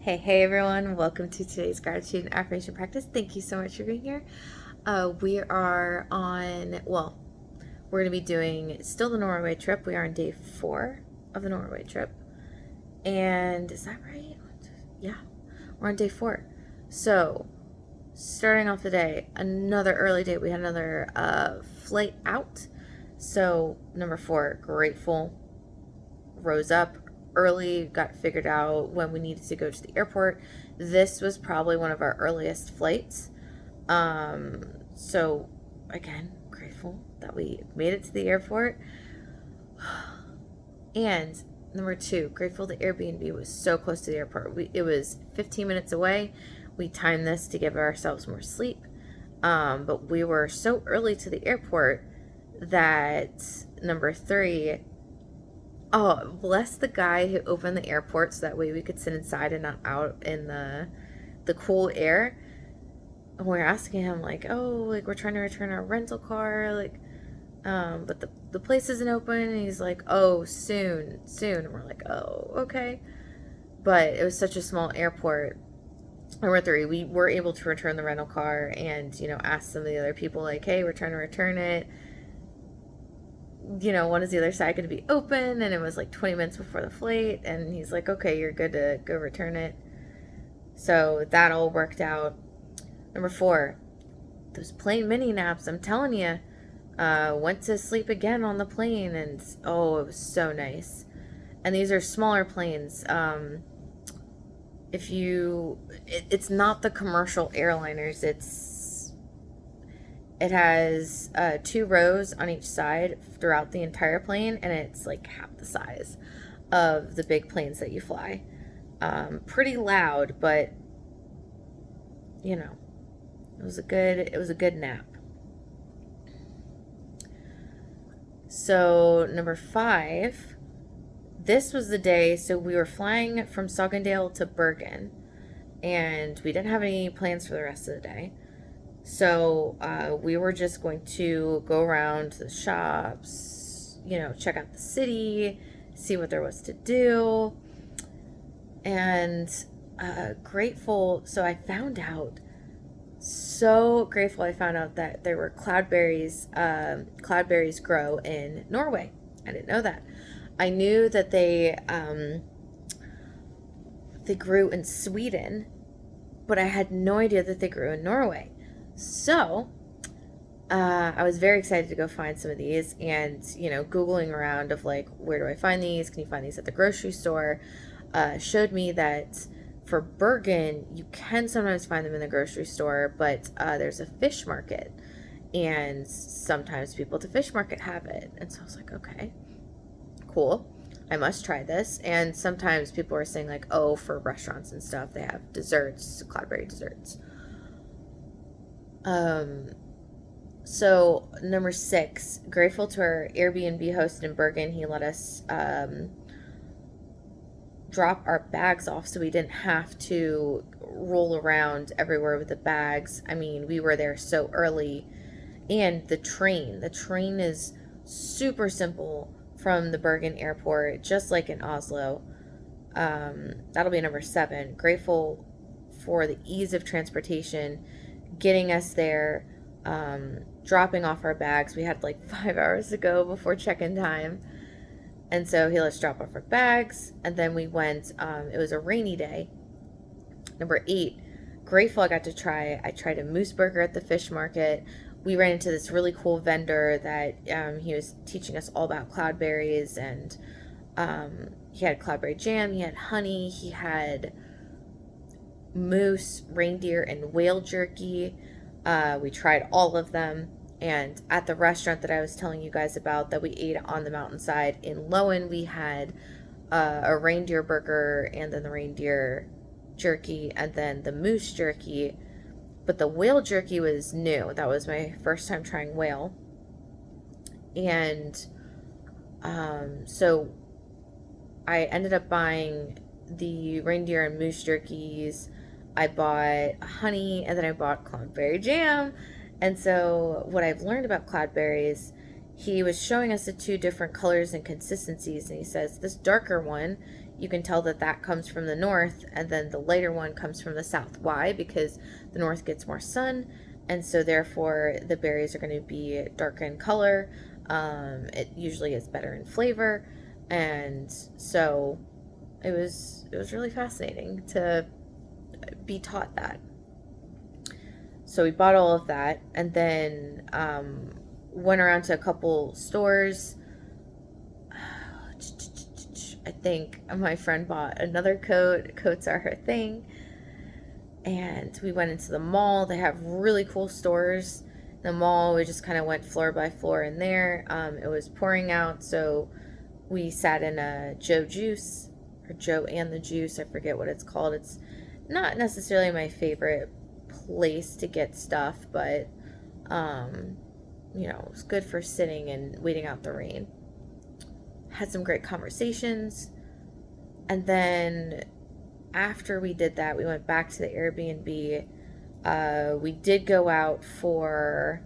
Hey everyone, welcome to today's gratitude and affirmation practice. Thank you so much for being here. We are on, we're going to be doing still the Norway trip. We are on day 4 of the Norway trip. And is that right? Yeah, we're on day 4. So, starting off the day, another early day. We had another flight out. So, number 4, grateful. Rose up early, got figured out when we needed to go to the airport. This was probably one of our earliest flights. So again, grateful that we made it to the airport. And number 2, grateful the Airbnb was so close to the airport. It was 15 minutes away. We timed this to give ourselves more sleep. But we were so early to the airport that number 3, oh, bless the guy who opened the airport so that way we could sit inside and not out in the cool air. And we're asking him like, oh, like we're trying to return our rental car, like, but the place isn't open. And he's like, oh, soon. And we're like, oh, okay. But it was such a small airport. Number 3, we were able to return the rental car and ask some of the other people like, hey, we're trying to return it. When is the other side going to be open? And it was like 20 minutes before the flight. And he's like, okay, you're good to go return it. So that all worked out. Number 4, those plane mini naps, I'm telling you, went to sleep again on the plane. And oh, it was so nice. And these are smaller planes. It's not the commercial airliners. It has 2 rows on each side throughout the entire plane, and it's like half the size of the big planes that you fly. Pretty loud, but it was a good nap. So number 5, this was the day. So we were flying from Sogndale to Bergen, and we didn't have any plans for the rest of the day. So we were just going to go around the shops, check out the city, see what there was to do. And grateful. So I found out that there were cloudberries. Cloudberries grow in Norway. I didn't know that. I knew that they grew in Sweden, but I had no idea that they grew in Norway. So, I was very excited to go find some of these and, Googling around of like, where do I find these? Can you find these at the grocery store? Showed me that for Bergen, you can sometimes find them in the grocery store, but there's a fish market. And sometimes people at the fish market have it. And so I was like, okay, cool. I must try this. And sometimes people are saying like, oh, for restaurants and stuff, they have desserts, cloudberry desserts. So number 6, grateful to our Airbnb host in Bergen. He let us drop our bags off so we didn't have to roll around everywhere with the bags. I mean, we were there so early. And the train is super simple from the Bergen airport, just like in Oslo. That'll be number 7. Grateful for the ease of transportation, getting us there, dropping off our bags. We had like 5 hours to go before check-in time. And so he let us drop off our bags. And then we went, it was a rainy day. Number 8, grateful I tried a moose burger at the fish market. We ran into this really cool vendor that he was teaching us all about cloudberries. And he had cloudberry jam, he had honey, he had moose, reindeer, and whale jerky. We tried all of them. And at the restaurant that I was telling you guys about that we ate on the mountainside in Lowen, we had a reindeer burger and then the reindeer jerky and then the moose jerky. But the whale jerky was new. That was my first time trying whale. And so I ended up buying the reindeer and moose jerkies. I bought honey and then I bought cloudberry jam. And so what I've learned about cloudberries, he was showing us the 2 different colors and consistencies. And he says this darker one, you can tell that that comes from the north, and then the lighter one comes from the south. Why? Because the north gets more sun, and so therefore the berries are going to be darker in color. It usually is better in flavor, and so it was really fascinating to be taught that. So we bought all of that, and then went around to a couple stores. I think my friend bought another coat. Coats are her thing. And we went into the mall. They have really cool stores. The mall, we just kind of went floor by floor in there. It was pouring out, so we sat in a Joe Juice, or Joe and the Juice. I forget what it's called. It's not necessarily my favorite place to get stuff, but it's good for sitting and waiting out the rain. Had some great conversations, and then after we did that, we went back to the Airbnb. We did go out for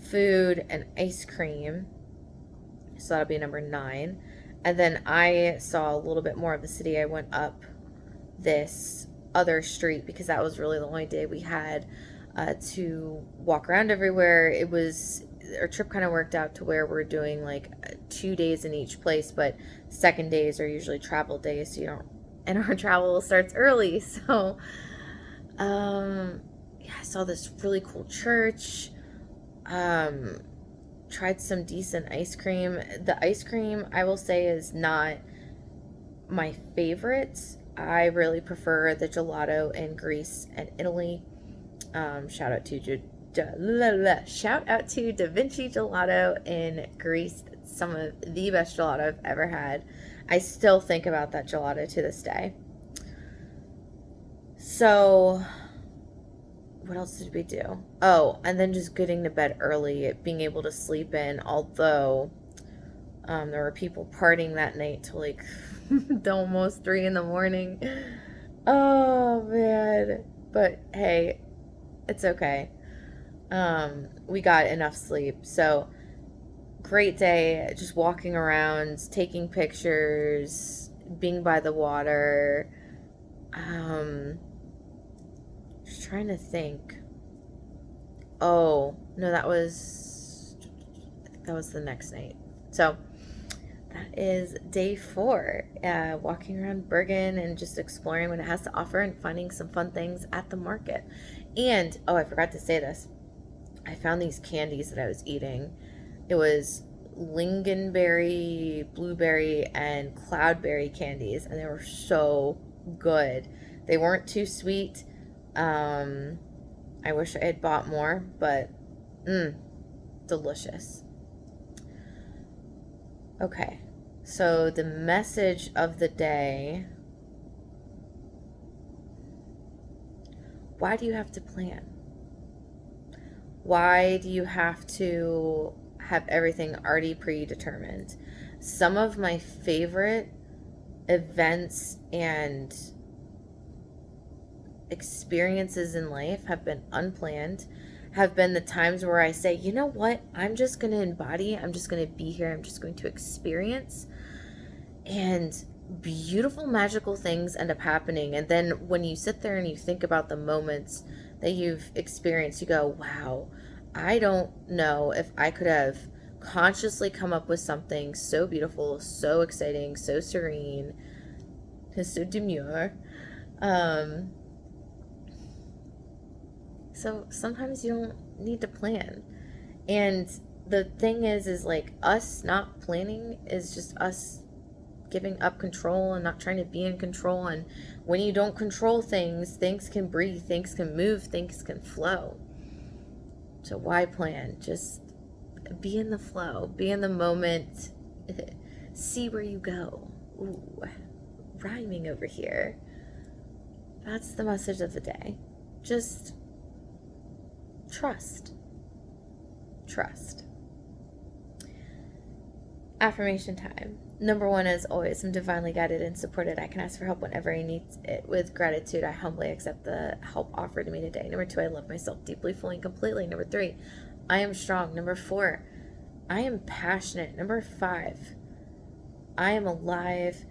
food and ice cream, so that'll be number 9. And then I saw a little bit more of the city. I went up this other street because that was really the only day we had to walk around everywhere. Our trip kind of worked out to where we're doing like 2 days in each place, but second days are usually travel days, so you don't, and our travel starts early. So yeah, I saw this really cool church. Tried some decent ice cream. The ice cream, I will say, is not my favorite. I really prefer the gelato in Greece and Italy. Shout out to Da Vinci Gelato in Greece. It's some of the best gelato I've ever had. I still think about that gelato to this day. So, what else did we do? Oh, and then just getting to bed early, being able to sleep in, although there were people partying that night till like almost 3 in the morning. Oh, man. But hey, it's okay. We got enough sleep. So, great day, just walking around, taking pictures, being by the water. Just trying to think. Oh, no, I think that was the next night. So, that is day 4, walking around Bergen and just exploring what it has to offer and finding some fun things at the market. And, oh, I forgot to say this. I found these candies that I was eating. It was lingonberry, blueberry, and cloudberry candies, and they were so good. They weren't too sweet. I wish I had bought more, but delicious. Okay, so the message of the day. Why do you have to plan? Why do you have to have everything already predetermined? Some of my favorite events and experiences in life have been unplanned, have been the times where I say, you know what, I'm just going to embody, I'm just going to be here, I'm just going to experience, and beautiful, magical things end up happening. And then when you sit there and you think about the moments that you've experienced, you go, wow, I don't know if I could have consciously come up with something so beautiful, so exciting, so serene, so demure. So sometimes you don't need to plan. And the thing is like, us not planning is just us giving up control and not trying to be in control. And when you don't control things, things can breathe, things can move, things can flow. So why plan? Just be in the flow, be in the moment, see where you go. Ooh, rhyming over here. That's the message of the day. Just trust. Trust. Affirmation time. Number 1, as always, I'm divinely guided and supported. I can ask for help whenever I need it. With gratitude, I humbly accept the help offered to me today. Number 2, I love myself deeply, fully, and completely. Number 3, I am strong. Number 4, I am passionate. Number 5, I am alive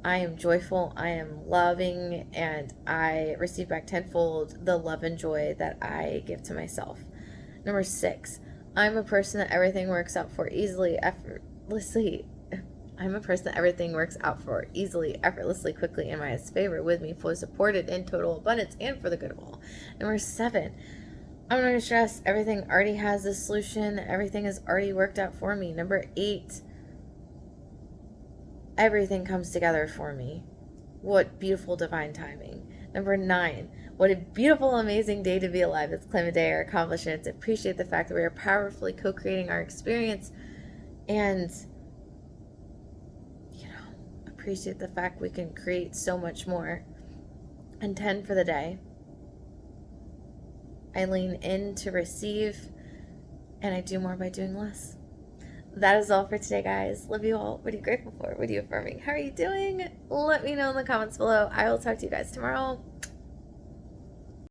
I am joyful, I am loving, and I receive back tenfold the love and joy that I give to myself. Number 6, I'm a person that everything works out for easily, effortlessly. I'm a person that everything works out for easily, effortlessly, quickly, in my highest favor, with me, fully supported, in total abundance, and for the good of all. Number 7, I'm not going to stress. Everything already has a solution. Everything is already worked out for me. Number 8, everything comes together for me. What beautiful divine timing. Number 9, what a beautiful, amazing day to be alive. Let's claim a day, our accomplishments, appreciate the fact that we are powerfully co-creating our experience, and, appreciate the fact we can create so much more. And 10 for the day, I lean in to receive, and I do more by doing less. That is all for today, guys. Love you all. What are you grateful for? What are you affirming? How are you doing? Let me know in the comments below. I will talk to you guys tomorrow.